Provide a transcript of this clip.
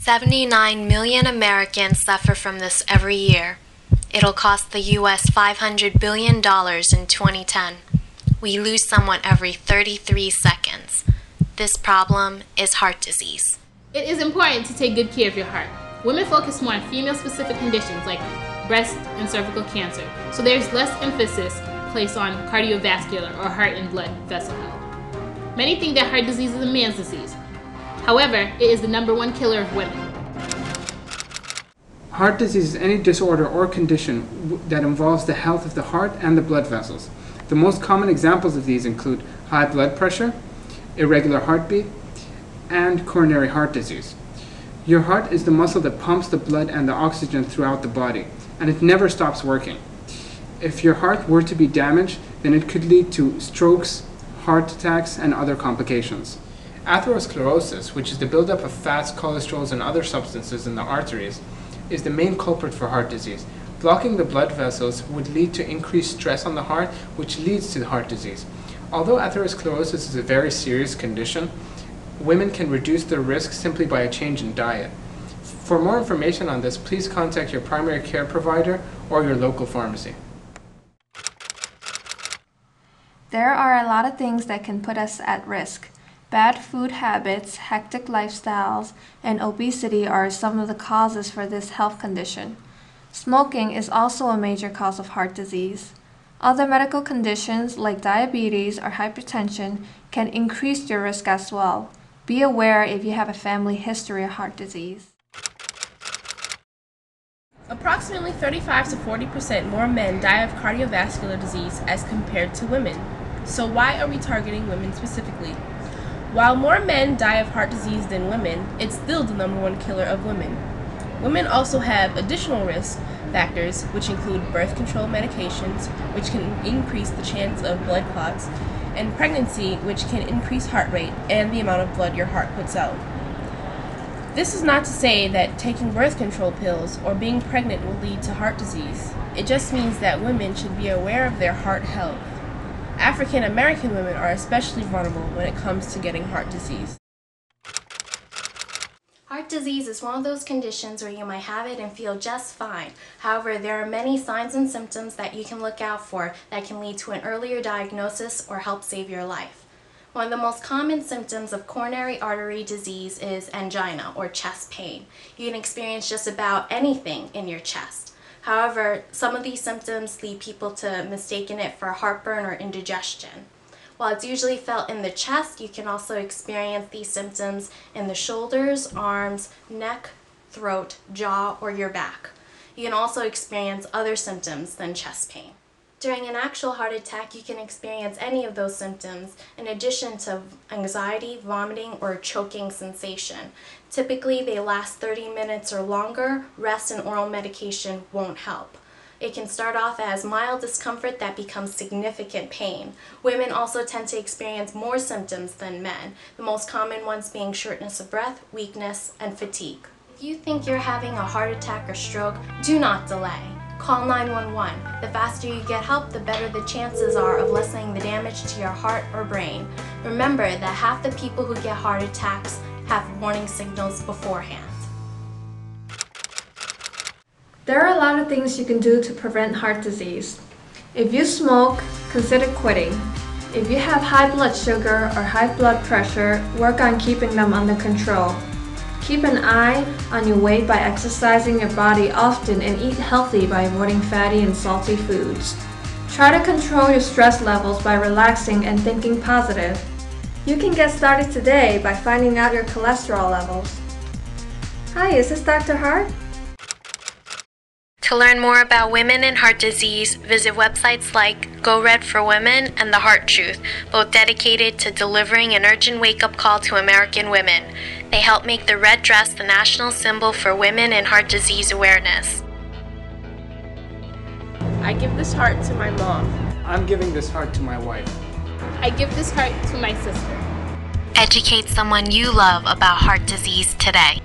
79 million Americans suffer from this every year. It'll cost the U.S. $500 billion in 2010. We lose someone every 33 seconds. This problem is heart disease. It is important to take good care of your heart. Women focus more on female-specific conditions like breast and cervical cancer, so there's less emphasis placed on cardiovascular or heart and blood vessel health. Many think that heart disease is a man's disease. However, it is the #1 killer of women. Heart disease is any disorder or condition that involves the health of the heart and the blood vessels. The most common examples of these include high blood pressure, irregular heartbeat, and coronary heart disease. Your heart is the muscle that pumps the blood and the oxygen throughout the body, and it never stops working. If your heart were to be damaged, then it could lead to strokes, heart attacks, and other complications. Atherosclerosis, which is the buildup of fats, cholesterols, and other substances in the arteries, is the main culprit for heart disease. Blocking the blood vessels would lead to increased stress on the heart, which leads to heart disease. Although atherosclerosis is a very serious condition, women can reduce their risk simply by a change in diet. For more information on this, please contact your primary care provider or your local pharmacy. There are a lot of things that can put us at risk. Bad food habits, hectic lifestyles, and obesity are some of the causes for this health condition. Smoking is also a major cause of heart disease. Other medical conditions like diabetes or hypertension can increase your risk as well. Be aware if you have a family history of heart disease. Approximately 35 to 40% more men die of cardiovascular disease as compared to women. So why are we targeting women specifically? While more men die of heart disease than women, it's still the #1 killer of women. Women also have additional risk factors, which include birth control medications, which can increase the chance of blood clots, and pregnancy, which can increase heart rate and the amount of blood your heart puts out. This is not to say that taking birth control pills or being pregnant will lead to heart disease. It just means that women should be aware of their heart health. African American women are especially vulnerable when it comes to getting heart disease. Heart disease is one of those conditions where you might have it and feel just fine. However, there are many signs and symptoms that you can look out for that can lead to an earlier diagnosis or help save your life. One of the most common symptoms of coronary artery disease is angina or chest pain. You can experience just about anything in your chest. However, some of these symptoms lead people to mistaking it for heartburn or indigestion. While it's usually felt in the chest, you can also experience these symptoms in the shoulders, arms, neck, throat, jaw, or your back. You can also experience other symptoms than chest pain. During an actual heart attack, you can experience any of those symptoms in addition to anxiety, vomiting, or choking sensation. Typically, they last 30 minutes or longer. Rest and oral medication won't help. It can start off as mild discomfort that becomes significant pain. Women also tend to experience more symptoms than men, the most common ones being shortness of breath, weakness, and fatigue. If you think you're having a heart attack or stroke, do not delay. Call 911. The faster you get help, the better the chances are of lessening the damage to your heart or brain. Remember that half the people who get heart attacks have warning signals beforehand. There are a lot of things you can do to prevent heart disease. If you smoke, consider quitting. If you have high blood sugar or high blood pressure, work on keeping them under control. Keep an eye on your weight by exercising your body often and eat healthy by avoiding fatty and salty foods. Try to control your stress levels by relaxing and thinking positive. You can get started today by finding out your cholesterol levels. Hi, is this Dr. Hart? To learn more about women and heart disease, visit websites like Go Red for Women and The Heart Truth, both dedicated to delivering an urgent wake-up call to American women. They help make the red dress the national symbol for women and heart disease awareness. I give this heart to my mom. I'm giving this heart to my wife. I give this heart to my sister. Educate someone you love about heart disease today.